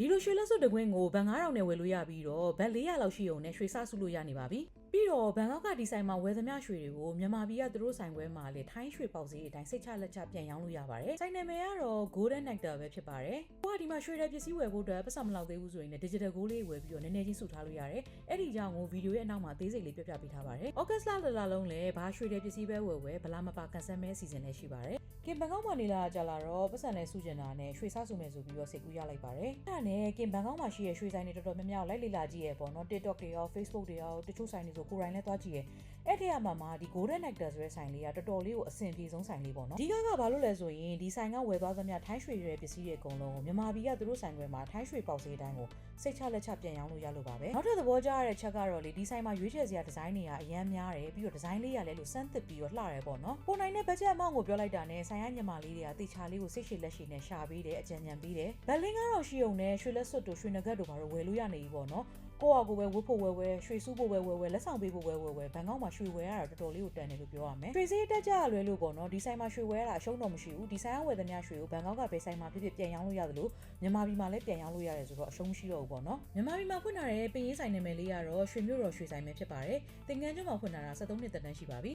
ဒီလိုရွှေလက်စွပ်တကွင်းကိုဘန်9000နဲ့ဝယ်လို့ရပြီးတော့ဘတ်400လောက်ရှိုံနဲ့ရွှေစစုလို့ရနေပါပြီပြီးတော့ဘန်ကောက်ကဒီဆိုင်မှာဝယ်သမျှရွှေတွေကိုမြန်မာပြည်ကသူတို့ဆိုင်ပွဲမှာလေထိုင်းရွှေပေါက်ဈေးအတိုင်းစိတ်ချလက်ချပြန်ရောင်းလို့ရပါတယ်ဆိုင်နာမည်ကတော့ Golden Nectar ပဲဖြစ်ပါတယ်ဟိုကဒီမှာရွှေတဲ့ပစ္စည်းဝယ်ဖို့အတွက်ပတ်စံမလောက်သေးဘူးဆိုရင် digital gold လေးဝယ်ပြီးတော့နည်းနည်းချင်းစုထားလို့ရတယ်အဲ့ဒီကြောင့်ကိုဗီဒီယိုရဲ့အနောက်မှာသေးစိတ်လေးပြပြပေးထားပါတယ် August လလုံးလည်းဘာရွှေတဲ့ပစ္စည်းပဲဝယ်ဗလာမပါကန်ဆယ်မဲအစီအစဉ်လည်းရှိပါတယ်ကင်ဘန်ကောက်မှာနေလာကြလာတော့ပတ်စံနဲ့စုကျင်တာနဲ့ရွှေစားစုမယ်ဆိုပြီးတော့စိတ်ကူးရလိုက်ပါတယ်အဲ့ဒါနဲ့ကင်ဘန်ကောက်မှာရှိတဲ့ရွှေဆိုင်တွေတော်တော်များများလိုက်လေ့လာကြည့်ရပေါ့နော် TikTok တွေရော Facebook တွေရောတချို့ဆိုင်တွေဆိုကိုယ်တိုင်လည်းသွားကြည့်ရအဲ့ဒီမှာဒီ Golden Nectar ဆိုတဲ့ဆိုင်လေးကတော်တော်လေးကိုအဆင်ပြေဆုံးဆိုင်လေးပေါ့နော်ဒီကဘာလို့လဲဆိုရင်ဒီဆိုင်ကဝယ်သွားသမျှထိုင်းရွှေတွေပစ္စည်းတွေအကုန်လုံးကိုမြန်မာပြည်ကသူတို့ဆိုင်ခွဲမှာထိုင်းရွှေပေါက်ဈေးတိုင်းကိုစိတ်ချလက်ချပြန်ရောင်းလို့ရလို့ပါပဲနောက်ထပ်သဘောကျရတဲ့ချက်ကတော့လေဒီဆိုင်မှာရွေးချယ်စရာဒီဇိုင်းတွေကအများများတယ်ပြီးတော့ဒီဇိုင်းလေးရလည်းလို့စမ်းသစ်ပြီးတော့လှရဲပေါ့နော်ပုံနိုင်တဲ့ဘတ်ဂျက်အမောင့်ကိုပြောလိုက်တာနဲ့ဆိုင်ရညီမလေးတွေကတေချာလေးကိုစိတ်ရှည်လက်ရှည်နဲ့ရှာပေးတယ်အကြံဉာဏ်ပေးတယ်ဘတ်လင်းကတော့ရှိုံနဲ့ရွှေလက်စွပ်တို့ရွှေနဂတ်တို့ဘာလို့ဝယ်လို့ရနေပြီပေါ့နော်ကိုယ့်အကိုပဲဝတ်ဖို့ဝယ်ရွှေစုဖို့ဝယ်လက်ဆောင်ပေးဖို့ဝယ်ဘန်ကောက်မှာရွှေဝယ်ရတာတော်တော်လေးကိုတန်တယ်လို့ပြောရမယ်ရွှေစည်းတက်ကြလွယ်လို့ပေါ့နော်ဒီဆိုင်မှာရွှေဝယ်ရတာအရှုံးတော့မရှိဘူးဒီဆိုင်ကဝယ်သမျှရွှေကိုဘန်ကောက်ကပဲဆိုင်မှာဖြစ်ပြန်ရောင်းလို့ရတယ်လို့မြန်မာပြည်မှာလည်းပြန်ရောင်းလို့ရတယ်ဆိုတော့အရှုံးမရှိတော့ဘူးပေါ့နော်မြန်မာပြည်မှာဖွင့်ထားတဲ့ပင်ရေးဆိုင်နာမည်လေးကတော့ရွှေမြို့တော်ရွှေဆိုင်ပဲဖြစ်ပါတယ်သင်္ကန်းကျွန်းမှာဖွင့်ထားတာ73နှစ်သက်တမ်းရှိပါပြီ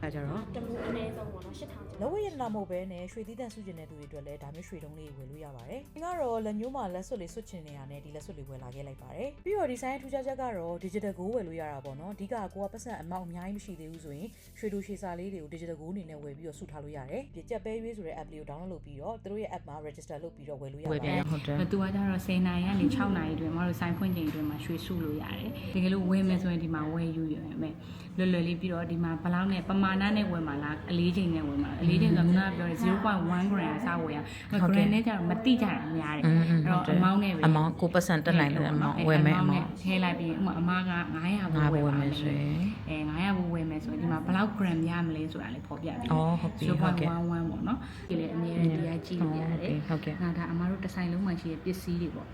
အဲ့ကြတော့တမူအနည်းဆုံးပေါ့နော်8000ကျော်လောဝရတနာမဟုတ်ပဲနဲ့ရွှေသီးတန့်စုကျင်တဲ့သူတွေအတွက်လည်းဒါမျိုးရွှေတုံးလေးဝယ်လို့ရပါတယ်။ဒီကတော့လက်ညိုးမှာလက်စွပ်လေးစွတ်ချင်နေရတဲ့ဒီလက်စွပ်လေးဝယ်လာခဲ့လိုက်ပါတယ်။ပြီးတော့ဒီဆိုင်ရဲ့ထူးခြားချက်ကတော့ digital gold ဝယ်လို့ရတာပေါ့နော်။အဓိကကိုကပတ်စံအမောက်အများကြီးမရှိသေးဘူးဆိုရင်ရွှေတို့ရွှေစာလေးတွေကို digital gold အနေနဲ့ဝယ်ပြီးတော့စုထားလို့ရတယ်။ပြကြက်ပဲရွေးဆိုတဲ့ app လေးကို download လုပ်ပြီးတော့သူတို့ရဲ့ app မှာ register လုပ်ပြီးတော့ဝယ်လို့ရပါတယ်။ဟုတ်တယ်။သူကကျတော့10နာရီကနေ6နာရီအတွင်းမှာတို့ဆိုင်ဖွင့်ချိန်အတွင်းမှာရွှေစုလို့ရတယ်။တကယ်လို့ဝယ်မယ်ဆိုရင်ဒီမှာဝယ်ယူရမယ်။လွယ်လွယ်လေးပြီးတော့ဒီမှာဘလောက်နဲ့ပမာဏနဲ့ဝယ်မှာလားအလေးချိန်နဲ့ဝင်မှာအလေးချိန်ကခုနကပြောတယ်0.1 gram အစားဝယ်ရ gram နဲ့ကျတော့မတိကြတာများတယ်အဲ့တော့အမောင်းနဲ့ပဲအမောင်း9%တက်နိုင်တဲ့အမောင်းဝယ်မယ်အမောင်းထည့်လိုက်ပြီးအမက900ဘူးဝယ်မယ်ဆိုရင်900ဘူးဝယ်မယ်ဆိုရင်ဒီမှာဘယ်လောက် gram ရမလဲဆိုတာလေးဖော်ပြပြီးဟုတ်ပြီဟုတ်ကဲ့0.11ပေါ့နော်ဒီလေအမြဲတည်းကြည့်နေရတယ်ဟုတ်ကဲ့ဒါအမတို့တစ်ဆိုင်လုံးမှာရှိတဲ့ပစ္စည်းတွေပေါ့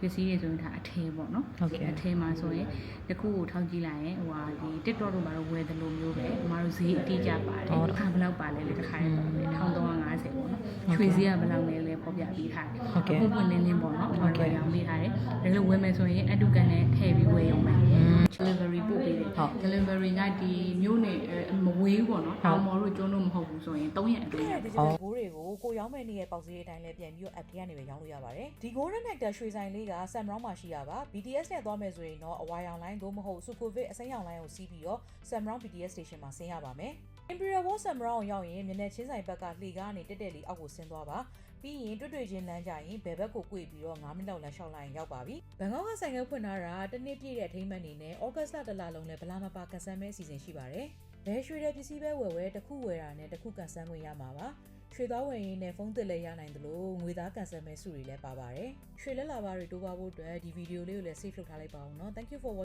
ပစ္စည်းတွေဆိုရင်ဒါအထည်ပေါ့နော်အထည်မှာဆိုရင်တခုကိုထောက်ကြည့်လိုက်ရင်ဟိုဟာဒီ TikTok တို့မှာတော့ဝယ်တယ်လို့မျိုးပဲအမတို့ဈေးအတိအကျပါတယ်တစ်ခါဘယ်လောက်ပါလဲလေတစ်ခါရပေါ့လေ1350ပေါ့နော်ရွှေဈေးကဘယ်လောက်လဲလဲဖော်ပြပေးထားတယ်အခုပွင့်လင်းလင်းပေါ့နော်အမတို့ရောင်းပေးထားတယ်ဒါလို့ဝယ်မယ်ဆိုရင်အတုကန်နဲ့ထည့်ပြီးဝယ်ရုံပဲ delivery ပို့ပေးတယ် delivery ကဒီမျိုးနဲ့မဝေးပေါ့နော်တောင်မော်တို့ကျွန်းတို့မဟုတ်ဘူးဆိုရင်3ရက်အတွင်းဒီဒီဘိုးတွေကိုကိုရောင်းမဲ့နေရဲ့ပေါက်ဈေးအတိုင်းလည်းပြန်ပြီးတော့ app ထဲကနေပဲရောင်းလို့ရပါတယ်ဒီ Golden Nectar ရွှေဆိုင်လေးက Samround မှာရှိရပါ BTS နဲ့သွားမယ်ဆိုရင်တော့အဝါရောင်လိုင်းသို့မဟုတ် Sukhumvit အစိမ်းရောင်လိုင်းကိုစီးပြီးတော့ Samround BTS station မှာဆင်းရပါမယ် Imperial World Samround ကိုရောက်ရင်မျက်နှာချင်းဆိုင်ဘက်ကလှေကားကနေတက်တက်လေးအောက်ကိုဆင်းသွားပါပြီးရင်တွေ့ချင်းလမ်းကြရင်ဘယ်ဘက်ကို꿰ပြီးတော့9မိနစ်လောက်လမ်းလျှောက်လိုက်ရင်ရောက်ပါပြီဘန်ကောက်ကဆိုင်ကဖွင့်ထားတာတစ်နှစ်ပြည့်တဲ့အထိမ်းအမှတ်အနေနဲ့ August လတစ်လလုံးလည်းဗလာမပါကန်ဆယ်မဲအစီအစဉ်ရှိပါတယ်ဘယ်ရွှေတဲ့ပစ္စည်းပဲဝယ်တစ်ခုဝယ်တာနဲ့တစ်ခုကန်ဆယ်ခွင့်ရမှာပါရွှေသားဝယ်ရင်နဲ့ဖုန်းသစ်လည်းရနိုင်သလိုငွေသားကန်ဆယ်မဲစုတွေလည်းပါပါတယ်ရွှေလက်လာပါတွေတိုးပါဖို့အတွက်ဒီဗီဒီယိုလေးကိုလည်း save လုပ်ထားလိုက်ပါဦးเนาะ Thank you for watching